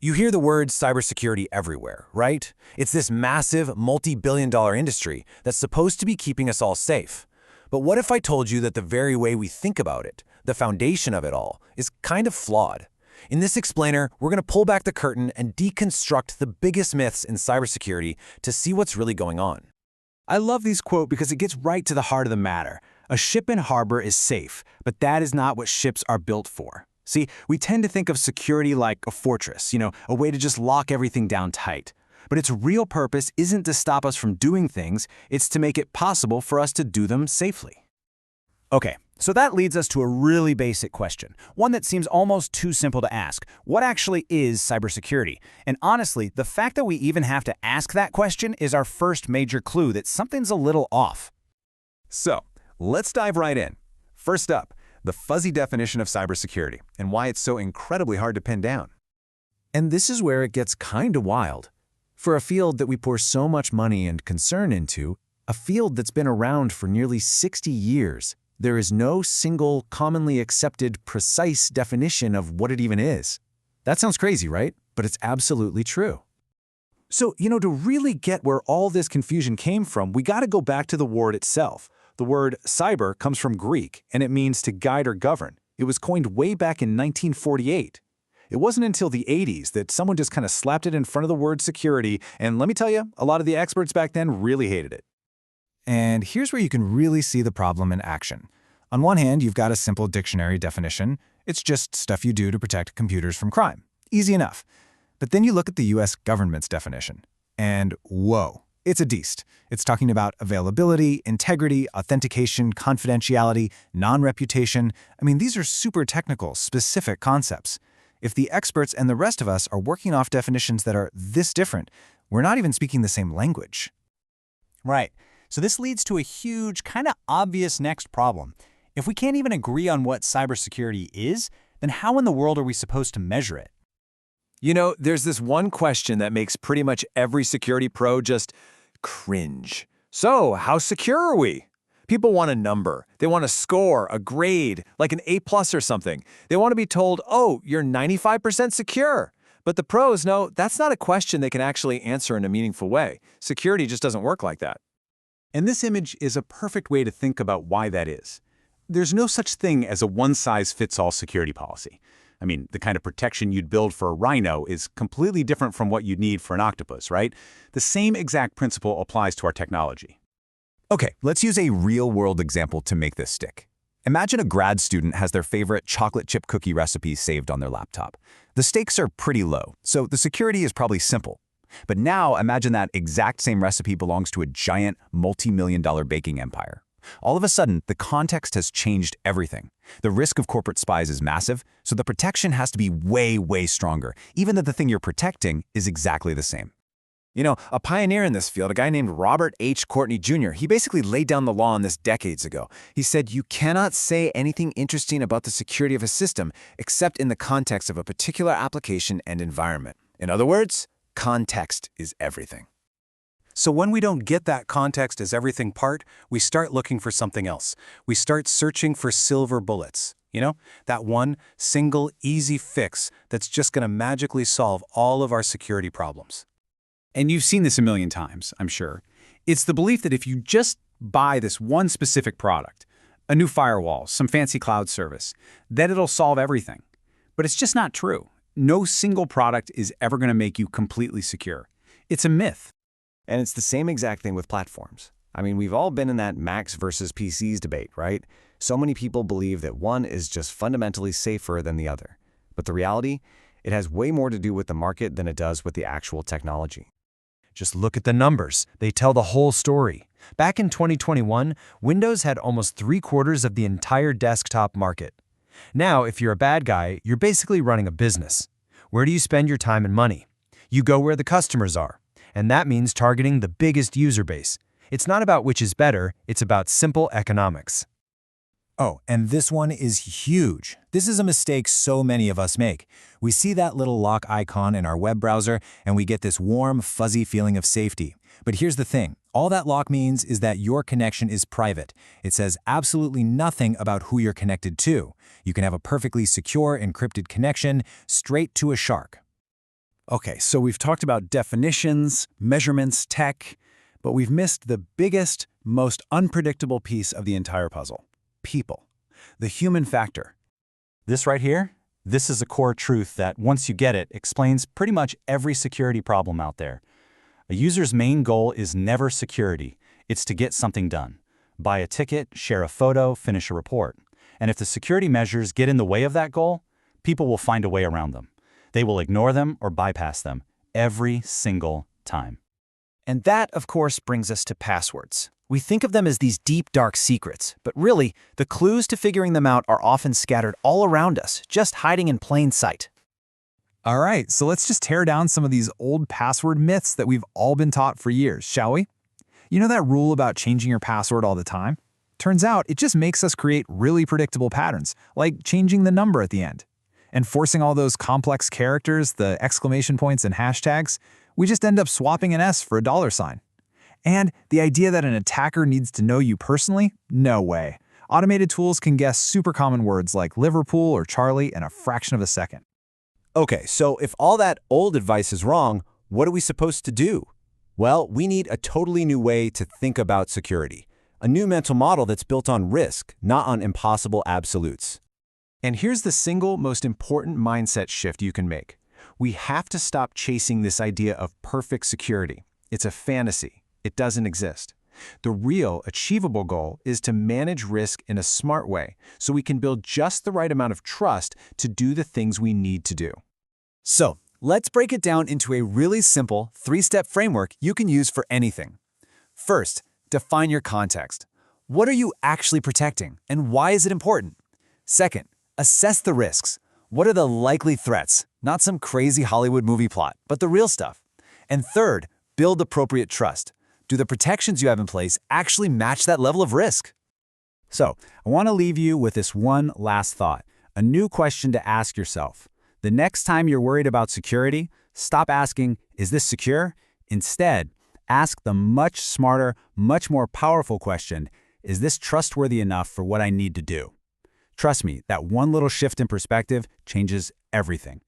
You hear the word cybersecurity everywhere, right? It's this massive, multi-billion-dollar industry that's supposed to be keeping us all safe. But what if I told you that the very way we think about it, the foundation of it all, is kind of flawed? In this explainer, we're going to pull back the curtain and deconstruct the biggest myths in cybersecurity to see what's really going on. I love this quote because it gets right to the heart of the matter. A ship in harbor is safe, but that is not what ships are built for. See, we tend to think of security like a fortress, a way to just lock everything down tight. But its real purpose isn't to stop us from doing things, it's to make it possible for us to do them safely. Okay, so that leads us to a really basic question, one that seems almost too simple to ask. What actually is cybersecurity? And honestly, the fact that we even have to ask that question is our first major clue that something's a little off. So, let's dive right in. First up, the fuzzy definition of cybersecurity and why it's so incredibly hard to pin down. And this is where it gets kinda wild. For a field that we pour so much money and concern into, a field that's been around for nearly 60 years, there is no single, commonly accepted, precise definition of what it even is. That sounds crazy, right? But it's absolutely true. So, to really get where all this confusion came from, we gotta go back to the word itself. The word cyber comes from Greek, and it means to guide or govern. It was coined way back in 1948. It wasn't until the 80s that someone just kind of slapped it in front of the word security, and let me tell you, a lot of the experts back then really hated it. And here's where you can really see the problem in action. On one hand, you've got a simple dictionary definition. It's just stuff you do to protect computers from crime. Easy enough. But then you look at the US government's definition, and whoa. It's a beast. It's talking about availability, integrity, authentication, confidentiality, non-reputation. I mean, these are super technical, specific concepts. If the experts and the rest of us are working off definitions that are this different, we're not even speaking the same language. Right. So this leads to a huge, kind of obvious next problem. If we can't even agree on what cybersecurity is, then how in the world are we supposed to measure it? There's this one question that makes pretty much every security pro just cringe. So, how secure are we? People want a number. They want a score, a grade, like an A+ or something. They want to be told, oh, you're 95% secure. But the pros know that's not a question they can actually answer in a meaningful way. Security just doesn't work like that. And this image is a perfect way to think about why that is. There's no such thing as a one-size-fits-all security policy. I mean, the kind of protection you'd build for a rhino is completely different from what you'd need for an octopus, right? The same exact principle applies to our technology. Okay, let's use a real-world example to make this stick. Imagine a grad student has their favorite chocolate chip cookie recipe saved on their laptop. The stakes are pretty low, so the security is probably simple. But now imagine that exact same recipe belongs to a giant, multi-million-dollar baking empire. All of a sudden, the context has changed everything. The risk of corporate spies is massive, so the protection has to be way, way stronger, even though the thing you're protecting is exactly the same. A pioneer in this field, a guy named Robert H. Courtney Jr., he basically laid down the law on this decades ago. He said you cannot say anything interesting about the security of a system except in the context of a particular application and environment. In other words, context is everything. So when we don't get that context as everything part, we start looking for something else. We start searching for silver bullets. That one single easy fix that's just going to magically solve all of our security problems. And you've seen this a million times, I'm sure. It's the belief that if you just buy this one specific product, a new firewall, some fancy cloud service, that it'll solve everything. But it's just not true. No single product is ever going to make you completely secure. It's a myth. And it's the same exact thing with platforms. I mean, we've all been in that Macs versus PCs debate, right? So many people believe that one is just fundamentally safer than the other. But the reality, it has way more to do with the market than it does with the actual technology. Just look at the numbers. They tell the whole story. Back in 2021, Windows had almost 3/4 of the entire desktop market. Now, if you're a bad guy, you're basically running a business. Where do you spend your time and money? You go where the customers are. And that means targeting the biggest user base. It's not about which is better, it's about simple economics. Oh, and this one is huge. This is a mistake so many of us make. We see that little lock icon in our web browser, and we get this warm, fuzzy feeling of safety. But here's the thing. All that lock means is that your connection is private. It says absolutely nothing about who you're connected to. You can have a perfectly secure, encrypted connection straight to a shark. Okay, so we've talked about definitions, measurements, tech, but we've missed the biggest, most unpredictable piece of the entire puzzle: people, the human factor. This right here, this is a core truth that, once you get it, explains pretty much every security problem out there. A user's main goal is never security. It's to get something done. Buy a ticket, share a photo, finish a report. And if the security measures get in the way of that goal, people will find a way around them. They will ignore them or bypass them every single time. And that, of course, brings us to passwords. We think of them as these deep, dark secrets, but really, the clues to figuring them out are often scattered all around us, just hiding in plain sight. All right, so let's just tear down some of these old password myths that we've all been taught for years, shall we? You know that rule about changing your password all the time? Turns out it just makes us create really predictable patterns, like changing the number at the end. And forcing all those complex characters, the exclamation points and hashtags, we just end up swapping an S for a $sign. And the idea that an attacker needs to know you personally? No way. Automated tools can guess super common words like Liverpool or Charlie in a fraction of a second. Okay, so if all that old advice is wrong, what are we supposed to do? Well, we need a totally new way to think about security. A new mental model that's built on risk, not on impossible absolutes. And here's the single most important mindset shift you can make. We have to stop chasing this idea of perfect security. It's a fantasy. It doesn't exist. The real, achievable goal is to manage risk in a smart way so we can build just the right amount of trust to do the things we need to do. So, let's break it down into a really simple 3-step framework you can use for anything. First, define your context. What are you actually protecting, and why is it important? Second, assess the risks. What are the likely threats? Not some crazy Hollywood movie plot, but the real stuff. And third, build appropriate trust. Do the protections you have in place actually match that level of risk? So, I want to leave you with this one last thought, a new question to ask yourself. The next time you're worried about security, stop asking, "Is this secure?" Instead, ask the much smarter, much more powerful question, "Is this trustworthy enough for what I need to do?" Trust me, that one little shift in perspective changes everything.